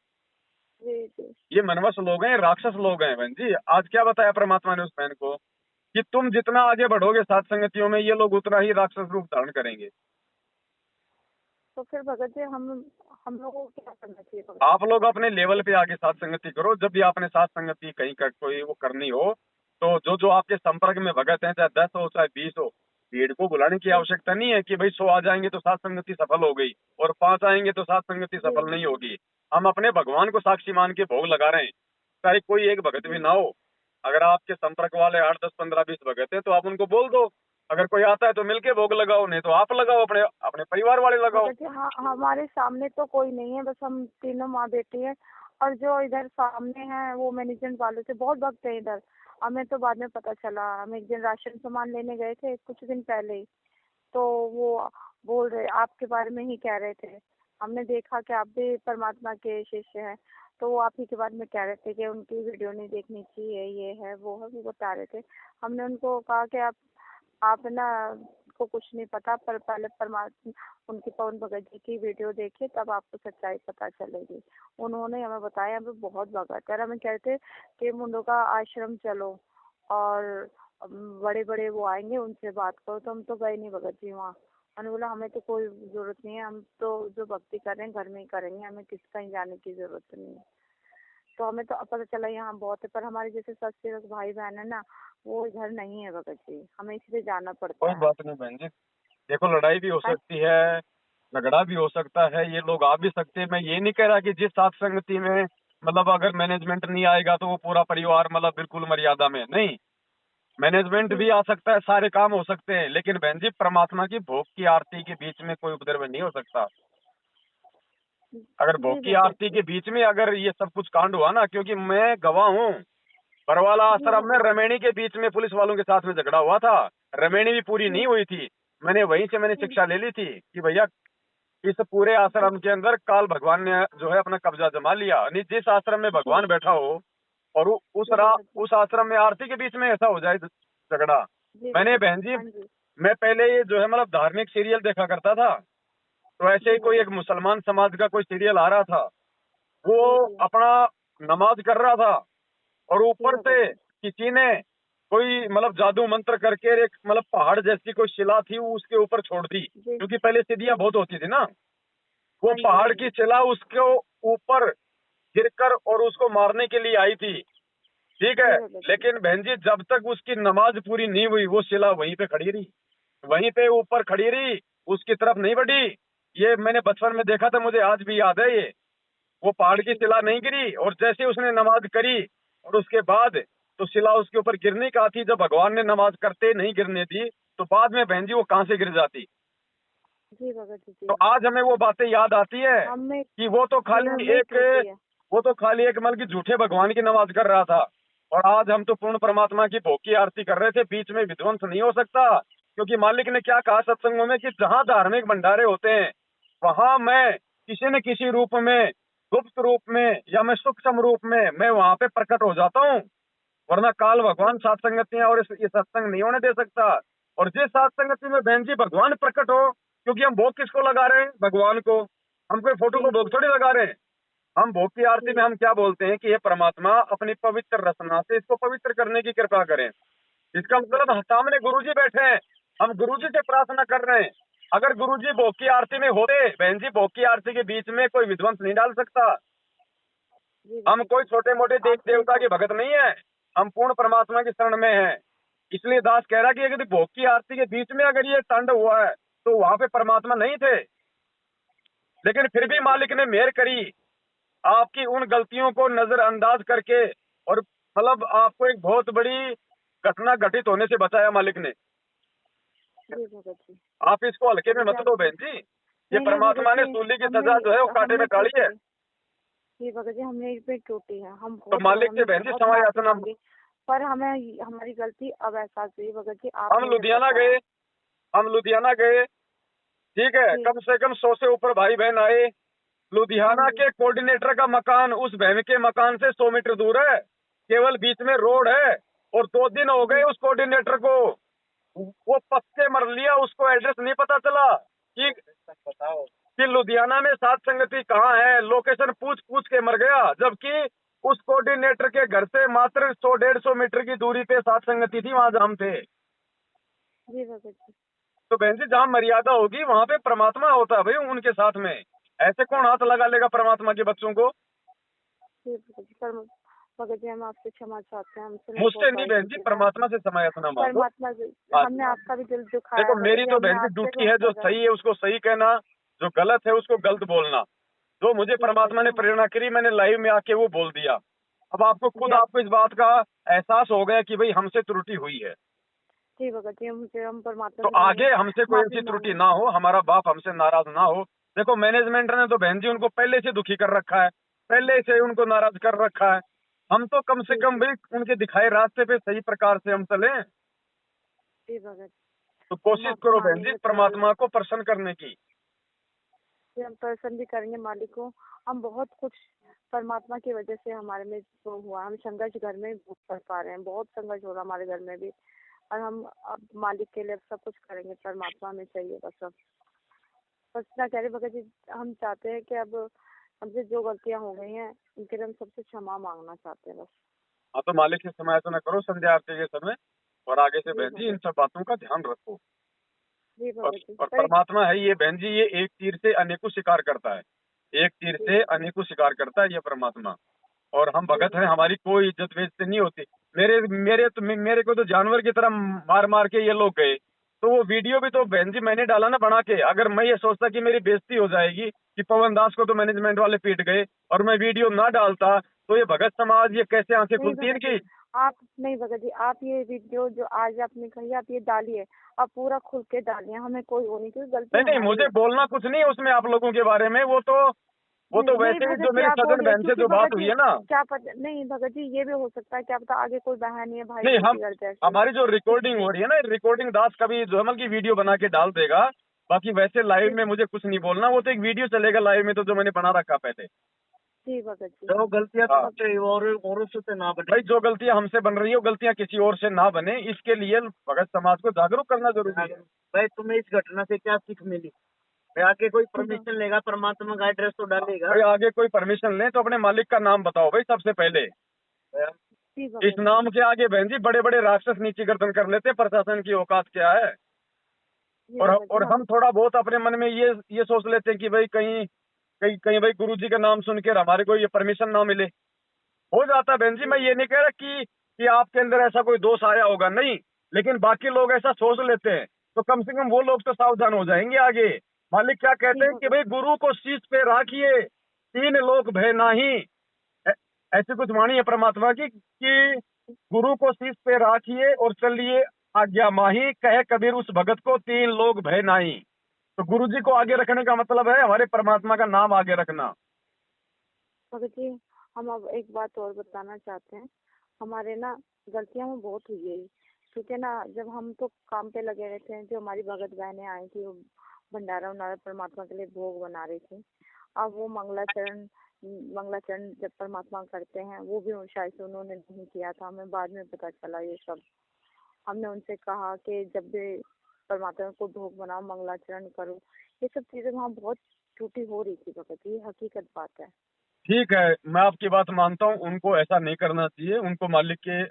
जी जी, ये मनवस लोग हैं, राक्षस लोग हैं बहन जी। आज क्या बताया परमात्मा ने उस बहन को कि तुम जितना आगे बढ़ोगे सात संगतियों में, ये लोग उतना ही राक्षस रूप धारण करेंगे। तो फिर भगत जी हम लोगों को क्या करना चाहिए भगत? आप लोग अपने लेवल पे आगे साथ संगति करो। जब भी आपने साथ संगति कहीं का कोई वो करनी हो तो जो जो आपके संपर्क में भगत हैं, चाहे 10 हो चाहे 20 हो, भीड़ को बुलाने की आवश्यकता नहीं है कि भाई 100 आ जाएंगे तो साथ संगति सफल हो गई और 5 आएंगे तो साथ संगति सफल नहीं होगी। हम अपने भगवान को साक्षी मान के भोग लगा रहे हैं, चाहे कोई एक भगत भी ना हो। अगर आपके संपर्क वाले 8, 10, 15, 20 भगत है तो आप उनको बोल दो। अगर कोई आता है तो मिलके भोग लगाओ, नहीं तो आप लगाओ, अपने अपने परिवार वाले लगाओ। भगत जी, हाँ, हमारे सामने तो कोई नहीं है, बस हम तीनों माँ बेटी है। और जो इधर सामने है वो मैनेजमेंट वालों से बहुत भक्त है इधर। हमें तो बाद में पता चला, हम एक दिन राशन सामान लेने गए थे कुछ दिन पहले ही, तो वो बोल रहे आपके बारे में ही कह रहे थे। हमने देखा कि आप भी परमात्मा के शिष्य हैं, तो वो आप ही के बारे में कह रहे थे कि उनकी वीडियो नहीं देखनी चाहिए, ये है वो है, वो बता रहे थे। हमने उनको कहा कि आप ना को कुछ नहीं पता, पर पहले परमात्मा उनकी पवन भगत जी की वीडियो देखिए, तब आपको सच्चाई पता चलेगी। उन्होंने हमें बताया, हमें बहुत भगत है। हमें कहते कि मुंडो का आश्रम चलो और बड़े बड़े वो आएंगे उनसे बात करो, तो हम तो गए नहीं भगत जी वहाँ। मैंने बोला हमें तो कोई जरूरत नहीं है, हम तो जो भक्ति कर रहे हैं घर में ही करेंगे, हमें किस कहीं जाने की जरूरत नहीं है। तो हमें तो पता चला यहाँ बहुत है, पर हमारे जैसे सत्सेवक भाई बहन है ना, वो इधर नहीं है भगत जी, हमें इसलिए जाना पड़ता कोई है। बात नहीं बहन जी। देखो लड़ाई भी हो हाँ, सकती है, झगड़ा भी हो सकता है, ये लोग आ भी सकते हैं। मैं ये नहीं कह रहा कि जिस साथ संगति में मतलब अगर मैनेजमेंट नहीं आएगा तो वो पूरा परिवार मतलब बिल्कुल मर्यादा में नहीं। मैनेजमेंट भी जी आ सकता है, सारे काम हो सकते हैं, लेकिन बहन जी परमात्मा की भोग की आरती के बीच में कोई उपद्रव नहीं हो सकता। अगर भोग जी की भगत आरती जी, के बीच में अगर ये सब कुछ कांड हुआ ना, क्योंकि मैं गवाह हूँ, बरवाला जी आश्रम में भगत रमेणी के बीच में पुलिस वालों के साथ में झगड़ा हुआ था। रमेणी भी पूरी जी नहीं हुई थी। मैंने वहीं से मैंने जी शिक्षा ले ली थी कि भैया इस पूरे जी आश्रम के अंदर काल भगवान ने जो है अपना कब्जा जमा लिया। नहीं, जिस आश्रम में जी भगवान बैठा हो और जी भगत जी, उस आश्रम में आरती के बीच में ऐसा हो जाए झगड़ा। जी मैंने भगत जी, बहन जी, हाँ जी, मैं पहले ये जो है मतलब धार्मिक सीरियल देखा करता था, तो ऐसे जी ही कोई भगत एक मुसलमान समाज का कोई सीरियल आ रहा था। वो जी जी अपना नमाज कर रहा था और जी ऊपर भगत से जी, किसी ने कोई मतलब जादू मंत्र करके एक मतलब पहाड़ जैसी कोई शिला थी वो उसके ऊपर छोड़ दी, जी क्योंकि पहले सीढ़ियां बहुत होती थी ना। वो हाँ जी, पहाड़ हाँ की जी, शिला उसके ऊपर गिरकर और उसको मारने के लिए आई थी। ठीक जी है, भगत जी, लेकिन बहन जी जब तक उसकी नमाज पूरी नहीं हुई वो शिला वहीं पे खड़ी रही, वहीं पे ऊपर खड़ी रही, उसकी तरफ नहीं बढ़ी। ये मैंने बचपन में देखा था, मुझे आज भी याद है ये। वो पहाड़ की शिला नहीं गिरी और जैसे उसने नमाज करी और उसके बाद तो शिला उसके ऊपर गिरने का थी। जब भगवान ने नमाज करते नहीं गिरने दी तो बाद में बहन जी वो कहाँ से गिर जाती। जी भगत जी, तो जी आज हमें वो बातें याद आती है हमें, कि वो तो जी खाली हमें एक टूटी है। वो तो खाली एक मतलब की झूठे भगवान की नमाज कर रहा था और आज हम तो पूर्ण परमात्मा की भोग की आरती कर रहे थे। बीच में विध्वंस नहीं हो सकता, क्योंकि मालिक ने क्या कहा सत्संगों में कि जहाँ धार्मिक भंडारे होते हैं वहां मैं किसी न किसी रूप में, गुप्त रूप में या मैं सूक्ष्म रूप में मैं वहां पे प्रकट हो जाता हूँ। वरना काल भगवान सात संगतियां और ये सत्संग नहीं होने दे सकता। और जिस सात संगति में बहन जी भगवान प्रकट हो, क्योंकि हम भोग किसको लगा रहे हैं? भगवान को। हम कोई फोटो को भोग थोड़ी लगा रहे हैं। हम भोग की आरती में हम क्या बोलते हैं कि ये परमात्मा अपनी पवित्र रचना से इसको पवित्र करने की कृपा करें। इसका मतलब सामने गुरुजी बैठे हैं, हम गुरुजी से प्रार्थना कर रहे हैं। अगर गुरुजी भोग की आरती में होते, बहन जी भोग की आरती के बीच में कोई विध्वंस नहीं डाल सकता। हम कोई छोटे मोटे देव देवता के भगत नहीं है, हम पूर्ण परमात्मा की शरण में हैं। इसलिए दास कह रहा कि यदि भोग की आरती के बीच में अगर ये तांडव हुआ है तो वहां पे परमात्मा नहीं थे, लेकिन फिर भी मालिक ने मेहर करी आपकी उन गलतियों को नजरअंदाज करके, और मतलब आपको एक बहुत बड़ी घटना घटित होने से बचाया मालिक ने। जी भगत जी। आप इसको हल्के में मत लो बहन जी, ये नहीं, परमात्मा ने भगत जी, सूली की हमने सजा जो है वो कांटे हमने में डाली है। जी भगत जी, हमने एक भी टूटी है, हम तो बहुत मालिक से हमने बहन जी बहुत क्षमा माफी याचना। मांगी, पर हमें हमारी गलती अब एहसास हुई भगत जी, हम आपने जब लुधियाना बताया। गए, हम लुधियाना गए, ठीक है, जी। कम से कम 100 से ऊपर भाई बहन आए। लुधियाना हाँ जी। के कोऑर्डिनेटर का मकान उस बहन के मकान से 100 मीटर दूर है, केवल बीच में रोड है। और 2 दिन हो गए उस कोऑर्डिनेटर को, वो पक्के मर लिया, उसको एड्रेस नहीं पता चला कि बताओ। कि लुधियाना में सात संगति कहाँ है। लोकेशन पूछ पूछ के मर गया, जबकि उस कोऑर्डिनेटर के घर से मात्र 100-150 मीटर की दूरी पे सात संगति थी, वहां हम थे। जी भगत जी। तो बहन जी जहाँ मर्यादा होगी वहां पे परमात्मा होता है भाई उनके साथ में। ऐसे कौन हाथ लगा लेगा परमात्मा के बच्चों को? जी भगत जी, पर भगत जी हम आपसे क्षमा चाहते हैं, हमसे मुझसे नहीं बहन जी, परमात्मा से क्षमा याचना मांगो। परमात्मा जी, हाँ, हमने आपका भी दिल दुखाया देखो भगत मेरी जी, तो हमने बहन जी आपसे ड्यूटी है, जो सही है उसको सही कहना, जो गलत है उसको गलत बोलना। जो मुझे परमात्मा ने प्रेरणा करी, मैंने लाइव में आके वो बोल दिया। अब आपको खुद आपको इस बात का एहसास हो गया कि भाई हमसे त्रुटि हुई है। जी भगत जी, हम परमात्मा तो से आगे हमसे कोई माफी ऐसी त्रुटि मांगे। ना हो, हमारा बाप हमसे नाराज ना हो। देखो मैनेजमेंट ने तो बहन जी उनको पहले से दुखी कर रखा है, पहले से उनको नाराज कर रखा है। हम तो कम से कम भाई उनके दिखाए रास्ते पे सही प्रकार से हम चले। जी भगत तो हम कोशिश माफी करो बहन जी मांगेंगे परमात्मा को प्रसन्न करने की। जी, हम प्रसन्न भी करेंगे मालिक को। हम बहुत कुछ परमात्मा की वजह से हमारे में जो हुआ, हम संघर्ष घर में भी कर पा रहे हैं, बहुत संघर्ष हो रहा हमारे घर में भी, और हम अब मालिक के लिए सब कुछ करेंगे, परमात्मा में चाहिए बस अब। बस ना कह रहे भगत जी, हम चाहते हैं कि अब हमसे जो गलतियां हो गई हैं उनके लिए हम सबसे क्षमा मांगना चाहते हैं बस। हाँ तो मालिक से समय तो न करो संध्या आरती के समय, और आगे से जी बहन जी इन भगत सब बातों का ध्यान रखो। जी और, भगत जी, और पर परमात्मा है ये बहन जी, ये एक तीर से अनेकों शिकार करता है, एक तीर से अनेकों शिकार करता है ये परमात्मा। और हम भगत हैं, हमारी कोई इज्जत बेइज्जती नहीं होती। मेरे को तो जानवर की तरह मार मार के ये लोग गए। तो वो वीडियो भी तो बहन जी मैंने डाला ना बना के। अगर मैं ये सोचता कि मेरी बेइज्जती हो जाएगी कि पवन दास को तो मैनेजमेंट वाले पीट गए, और मैं वीडियो ना डालता, तो ये भगत समाज ये कैसे आंखें नहीं खुलती भगत जी, इनकी? आप नहीं भगत जी, आप ये वीडियो जो आज आपने कही आप ये डालिए, आप पूरा खुल के डालिए, हमें कोई वो नहीं, क्योंकि गलती नहीं नहीं, हमारी मुझे है। बोलना कुछ नहीं है उसमें आप लोगों के बारे में। वो तो नहीं वैसे ही भगत जो जी, मेरी आप सजन बोलिए, बहन से क्योंकि जो बात भगत हुई जी है ना। क्या पता, नहीं भगत जी ये भी हो सकता है, क्या पता आगे कोई बहन या भाई नहीं, को हम बिगड़ जाए। हमारी जो रिकॉर्डिंग हो रही है ना, रिकॉर्डिंग दास कभी जोमल की वीडियो बना के डाल देगा। बाकी वैसे लाइव में मुझे कुछ नहीं बोलना, वो तो एक वीडियो चलेगा लाइव में तो जो मैंने बना रखा पहले। जी भगत जी। जो गलतियां हाँ। तुमसे और से ना बने। भाई जो गलतियां हमसे बन रही है वो गलतियां किसी और से ना बने, इसके लिए भगत समाज को जागरूक करना जरूरी है। भाई तुम्हें इस घटना से क्या सीख मिली? भाई आगे कोई परमिशन लेगा, परमात्मा का एड्रेस तो डालेगा। भाई आगे कोई परमिशन ले तो अपने मालिक का नाम बताओ भाई सबसे पहले। जी इस भगत नाम के आगे बहन जी बड़े बड़े राक्षस नीची गर्दन कर लेते, प्रशासन की औकात क्या है। जी और भगत जी, और हम थोड़ा बहुत अपने मन में ये सोच लेते हैं कि भाई कहीं कहीं कहीं भाई गुरु जी का नाम सुनकर हमारे को ये परमिशन ना मिले। हो जाता है बहन जी, मैं ये नहीं कह रहा कि आपके अंदर ऐसा कोई दोष आया होगा, नहीं, लेकिन बाकी लोग ऐसा सोच लेते हैं। तो कम से कम वो लोग तो सावधान हो जाएंगे आगे। मालिक क्या कहते हैं कि भाई गुरु को शीश पे राखिए, 3 लोक भय नाही। ऐ- ऐसी कुछ वाणी है परमात्मा की कि गुरु को शीश पे राखिए और चलिए आज्ञा माही, कहे कबीर उस भगत को 3 लोग भय नाही। तो गुरु जी को आगे रखने का मतलब है हमारे परमात्मा का नाम आगे रखना। भगत जी, हम अब एक बात और बताना चाहते हैं, हमारे ना गलतियां में बहुत हुई है, क्योंकि ना जब हम तो काम पे लगे रहते हैं, जो हमारी भगत बहनें आई थी वो भंडारा उंडारा परमात्मा के लिए भोग बना रही थी। अब वो मंगलाचरण जब परमात्मा करते हैं वो भी शायद से उन्होंने नहीं किया था, हमें बाद में पता चला ये सब। हमने उनसे कहा कि जब भी परमात्मा को भोग बनाओ, मंगलाचरण करो। ये सब चीजें वहाँ बहुत झूठी हो रही थी भगत जी, ये हकीकत बात है। ठीक है, मैं आपकी बात मानता हूँ, उनको ऐसा नहीं करना चाहिए, उनको मालिक के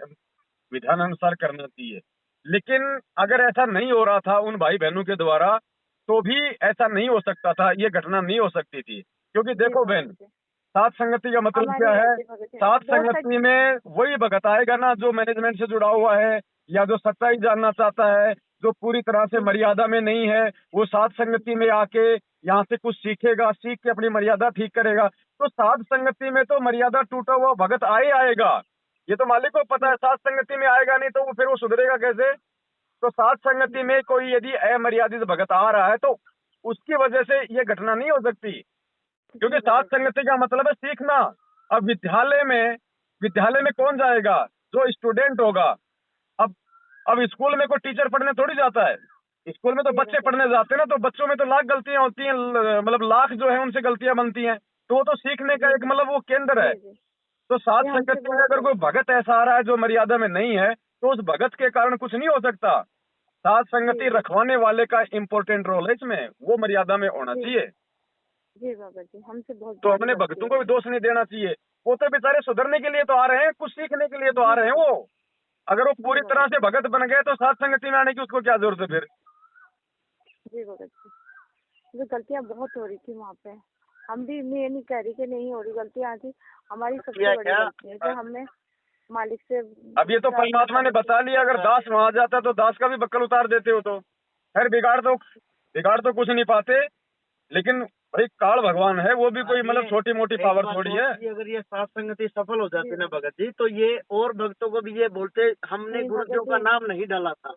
विधानानुसार करना चाहिए। लेकिन अगर ऐसा नहीं हो रहा था उन भाई बहनों के द्वारा, तो भी ऐसा नहीं हो सकता था, ये घटना नहीं हो सकती थी। क्योंकि देखो बहन, साथ संगति का मतलब क्या है? साथ संगति में वही भगत आएगा ना जो मैनेजमेंट से जुड़ा हुआ है, या जो सच्चाई जानना चाहता है, जो पूरी तरह से मर्यादा में नहीं है, वो साथ संगति में आके यहाँ से कुछ सीखेगा, सीख के अपनी मर्यादा ठीक करेगा। तो साथ संगति में तो मर्यादा टूटा हुआ भगत आएगा, ये तो मालिक को पता है। साथ संगति में आएगा नहीं तो वो फिर वो सुधरेगा कैसे? तो साथ संगति में कोई यदि अमर्यादित भगत आ रहा है तो उसकी वजह से ये घटना नहीं हो सकती, क्योंकि साथ संगति का मतलब है सीखना। अब विद्यालय में कौन जाएगा? जो स्टूडेंट होगा। अब स्कूल में कोई टीचर पढ़ने थोड़ी जाता है, स्कूल में तो बच्चे पढ़ने जाते हैं ना, तो बच्चों में तो लाख गलतियां होती हैं, मतलब लाख जो है उनसे गलतियां बनती हैं, तो वो तो सीखने का एक मतलब वो केंद्र है। तो साथ संगति में अगर कोई भगत ऐसा आ रहा है जो मर्यादा में नहीं है, तो उस भगत के कारण कुछ नहीं हो सकता। साथ संगति रखवाने वाले का इम्पोर्टेंट रोल है इसमें, वो मर्यादा में होना चाहिए। जी बाबा जी, हमसे बहुत तो अपने भक्तों को भी दोष नहीं देना चाहिए, वो तो बेचारे सुधरने के लिए तो आ रहे हैं, कुछ सीखने के लिए तो आ रहे हैं। वो अगर वो पूरी तरह से भगत बन गए तो साथ संगति में आने की उसको क्या जरूरत है फिर? जी भगत जी, जो गलतियां बहुत हो रही थी वहाँ पे, हम भी, मैं नहीं कह रही कि नहीं हो रही, गलतियां थी। हमारी सबसे बड़ी गलती है कि हमने मालिक से। अब ये तो परमात्मा ने बता लिया, अगर दास वहां जाता तो दास का भी बक्कल उतार देते हो। तो खैर बिगाड़ तो कुछ नहीं पाते, लेकिन भाई काल भगवान है, वो भी कोई मतलब छोटी मोटी पावर थोड़ी है। अगर ये साथ संगति सफल हो जाती ना भगत जी, तो ये और भक्तों को भी ये बोलते हमने गुरुदेव का नाम नहीं डाला था।